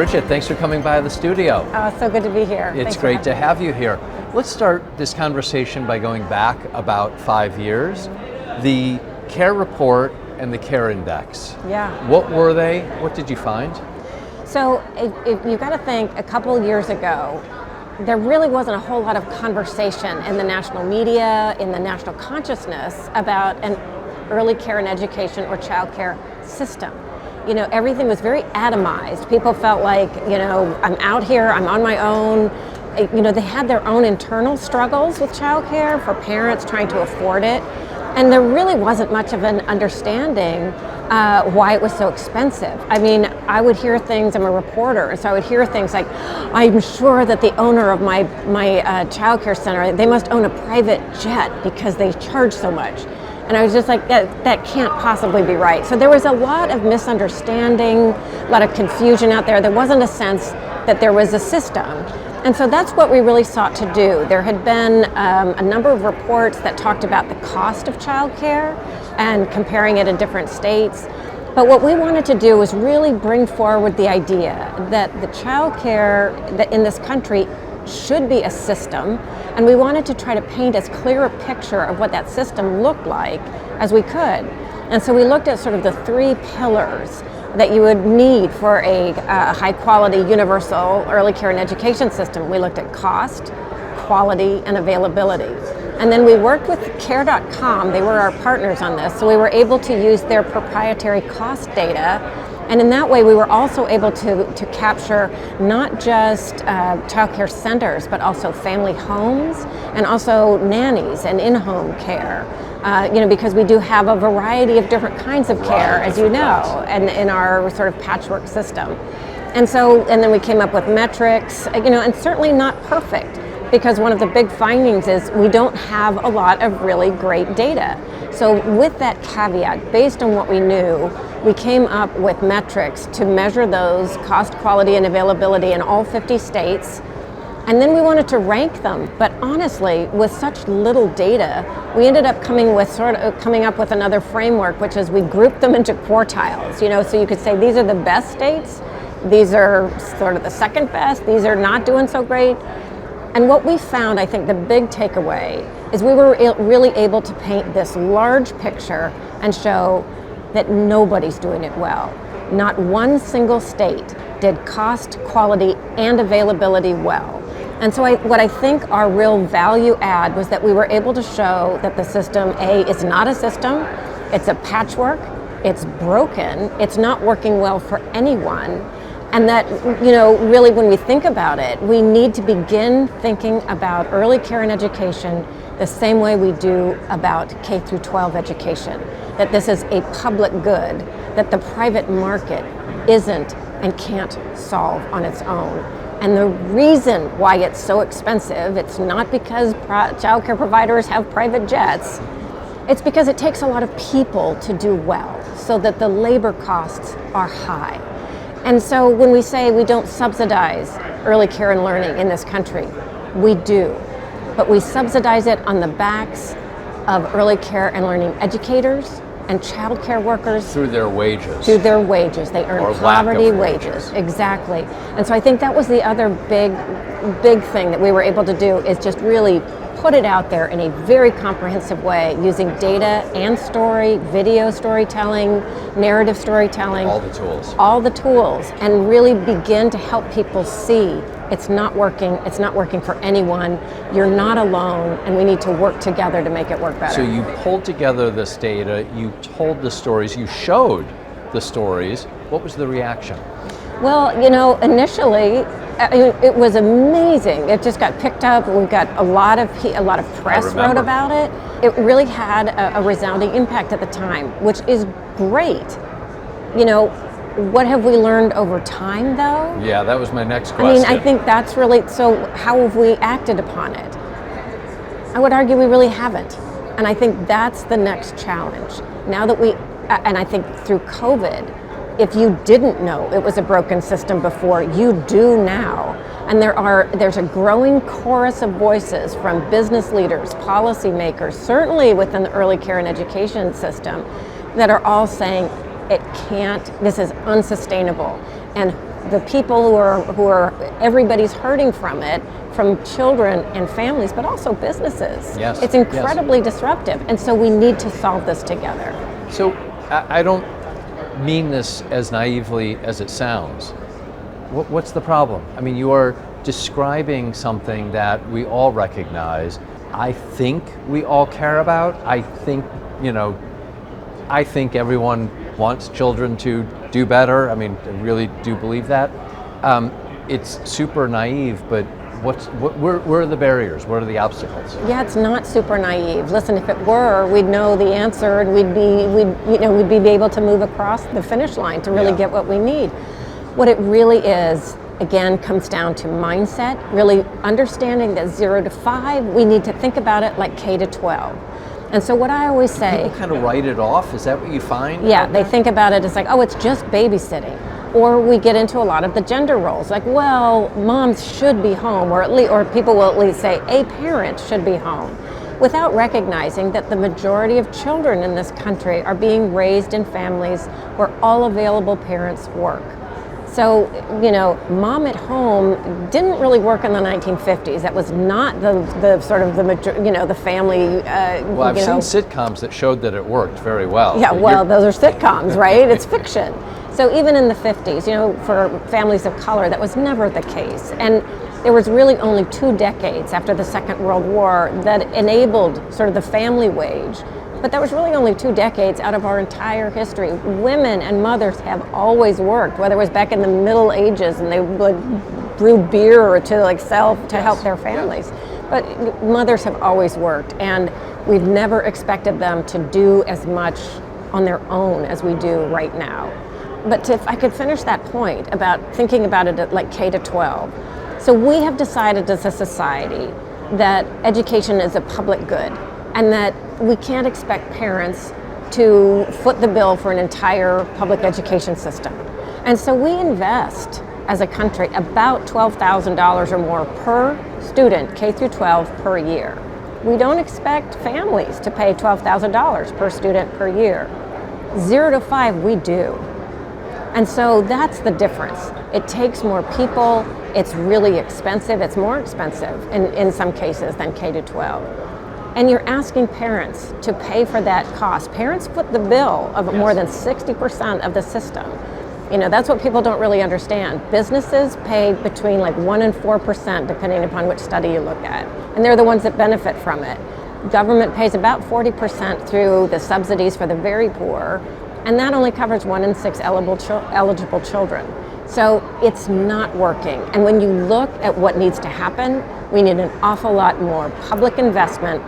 Brigid, thanks for coming by the studio. So good to be here. It's great to have you here. Let's start this conversation by going back about 5 years. The CARE report and the CARE index. Yeah. What were they? What did you find? So if you've got to think, a couple years ago, there really wasn't a whole lot of conversation in the national media, in the national consciousness about an early care and education or child care system. You know, everything was very atomized. People felt like, you know, I'm out here, I'm on my own. You know, they had their own internal struggles with child care for parents trying to afford it. And there really wasn't much of an understanding why it was so expensive. I mean, I would hear things, I'm a reporter, and so I would hear things like, I'm sure that the owner of my child care center, they must own a private jet because they charge so much. And I was just like, that can't possibly be right. So there was a lot of misunderstanding, a lot of confusion out there. There wasn't a sense that there was a system. And so that's what we really sought to do. There had been a number of reports that talked about the cost of childcare and comparing it in different states. But what we wanted to do was really bring forward the idea that the childcare that in this country should be a system, and we wanted to try to paint as clear a picture of what that system looked like as we could. And so we looked at sort of the three pillars that you would need for a high quality universal early care and education system. We looked at cost, quality, and availability. And then we worked with care.com, they were our partners on this, so we were able to use their proprietary cost data. And in that way, we were also able to capture not just child care centers, but also family homes and also nannies and in-home care. You know, because we do have a variety of different kinds of care, as you know, and in our sort of patchwork system. And then we came up with metrics, you know, and certainly not perfect, because one of the big findings is we don't have a lot of really great data. So with that caveat, based on what we knew, we came up with metrics to measure those cost, quality, and availability in all 50 states. And then we wanted to rank them, but honestly, with such little data, we ended up coming up with another framework, which is we grouped them into quartiles. You know, so you could say these are the best states, these are sort of the second best, these are not doing so great. And what we found, I think the big takeaway, is we were really able to paint this large picture and show that nobody's doing it well. Not one single state did cost, quality, and availability well. And so what I think our real value add was that we were able to show that the system, A, is not a system, it's a patchwork, it's broken, it's not working well for anyone, and that, you know, really when we think about it, we need to begin thinking about early care and education the same way we do about K-12 education, that this is a public good, that the private market isn't and can't solve on its own. And the reason why it's so expensive, it's not because childcare providers have private jets, it's because it takes a lot of people to do well, so that the labor costs are high. And so when we say we don't subsidize early care and learning in this country, we do. But we subsidize it on the backs of early care and learning educators and child care workers. Through their wages. Through their wages. They earn poverty wages. Exactly. And so I think that was the other big thing that we were able to do, is just really put it out there in a very comprehensive way, using data and story, video storytelling, narrative storytelling. All the tools, and really begin to help people see it's not working for anyone, you're not alone, and we need to work together to make it work better. So you pulled together this data, you told the stories, you showed the stories. What was the reaction? Well, you know, initially, it was amazing. It just got picked up. We got a lot of press wrote about it. It really had a resounding impact at the time, which is great. You know, what have we learned over time, though? Yeah, that was my next question. I mean, I think that's really, so how have we acted upon it? I would argue we really haven't. And I think that's the next challenge. Now that and I think through COVID, if you didn't know it was a broken system before, you do now. And there's a growing chorus of voices from business leaders, policymakers, certainly within the early care and education system, that are all saying this is unsustainable. And the people who are everybody's hurting from it, from children and families, but also businesses. Yes. It's incredibly disruptive, and so we need to solve this together. So I don't mean this as naively as it sounds. What's the problem? I mean, you are describing something that we all recognize. I think we all care about. I think everyone wants children to do better. I mean, I really do believe that. It's super naive, but where are the barriers? What are the obstacles? Yeah, it's not super naive. Listen, if it were, we'd know the answer, and we'd be able to move across the finish line to really get what we need. What it really is, again, comes down to mindset, really understanding that 0 to 5, we need to think about it like K to 12. And so what I always say... People kind of write it off, is that what you find? Yeah, they think about it as like, oh, it's just babysitting. Or we get into a lot of the gender roles, like, well, moms should be home, or people will at least say a parent should be home, without recognizing that the majority of children in this country are being raised in families where all available parents work. So, mom at home didn't really work in the 1950s. That was not the sort of the family. Well, I've seen sitcoms that showed that it worked very well. Yeah, well, those are sitcoms, right? It's fiction. So even in the 50s, for families of color, that was never the case. And there was really only 2 decades after the Second World War that enabled sort of the family wage. But that was really only 2 decades out of our entire history. Women and mothers have always worked, whether it was back in the Middle Ages and they brew beer to sell to help their families. But mothers have always worked, and we've never expected them to do as much on their own as we do right now. But if I could finish that point about thinking about it like K to 12. So we have decided as a society that education is a public good, and that we can't expect parents to foot the bill for an entire public education system. And so we invest as a country about $12,000 or more per student, K through 12 per year. We don't expect families to pay $12,000 per student per year. 0 to 5, we do. And so that's the difference. It takes more people, it's really expensive, it's more expensive in some cases than K to 12. And you're asking parents to pay for that cost. Parents foot the bill of more than 60% of the system. That's what people don't really understand. Businesses pay between 1% and 4%, depending upon which study you look at. And they're the ones that benefit from it. Government pays about 40% through the subsidies for the very poor, and that only covers 1 in 6 eligible children. So it's not working. And when you look at what needs to happen, we need an awful lot more public investment,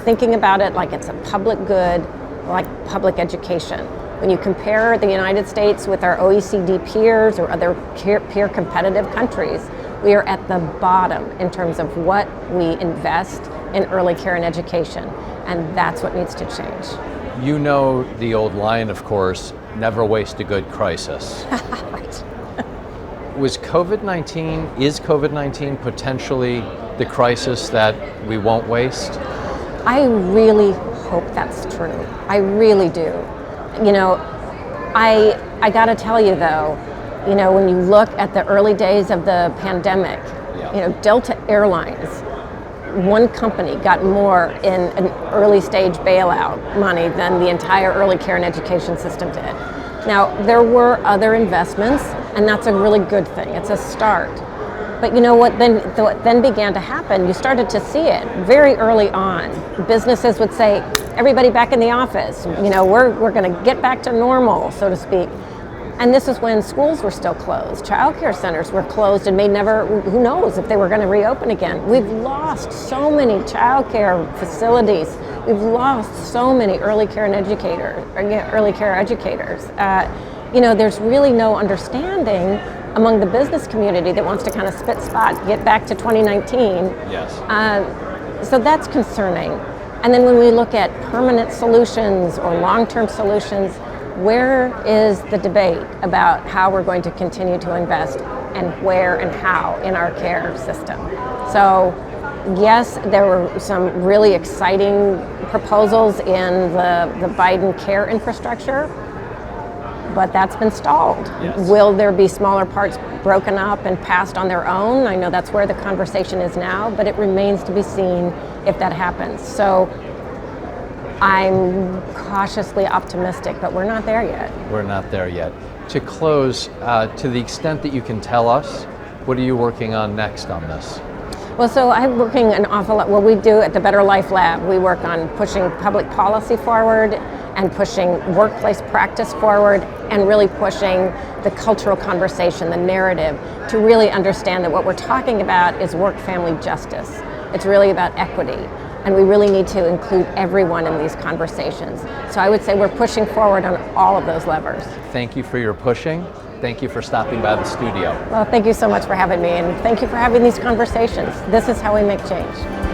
thinking about it like it's a public good, like public education. When you compare the United States with our OECD peers or other peer competitive countries, we are at the bottom in terms of what we invest in early care and education, and that's what needs to change. You know the old line, of course, never waste a good crisis. Right. Is COVID-19 potentially the crisis that we won't waste? I really hope that's true. I really do. I gotta tell you though, when you look at the early days of the pandemic, Delta Airlines, one company got more in an early stage bailout money than the entire early care and education system did. Now, there were other investments, and that's a really good thing. It's a start. But what then began to happen, you started to see it very early on. Businesses would say, everybody back in the office, we're going to get back to normal, so to speak. And this is when schools were still closed. Child care centers were closed and who knows if they were going to reopen again. We've lost so many child care facilities. We've lost so many early care educators. There's really no understanding among the business community that wants to kind of spit spot, get back to 2019. Yes. So that's concerning. And then when we look at permanent solutions or long-term solutions, where is the debate about how we're going to continue to invest and where and how in our care system? So yes, there were some really exciting proposals in the Biden care infrastructure. but that's been stalled. Yes. Will there be smaller parts broken up and passed on their own? I know that's where the conversation is now, but it remains to be seen if that happens. So I'm cautiously optimistic, but we're not there yet. We're not there yet. To close, to the extent that you can tell us, what are you working on next on this? Well, so I'm working an awful lot. What we do at the Better Life Lab, we work on pushing public policy forward and pushing workplace practice forward and really pushing the cultural conversation, the narrative, to really understand that what we're talking about is work-family justice. It's really about equity, and we really need to include everyone in these conversations. So I would say we're pushing forward on all of those levers. Thank you for your pushing. Thank you for stopping by the studio. Well, thank you so much for having me, and thank you for having these conversations. This is how we make change.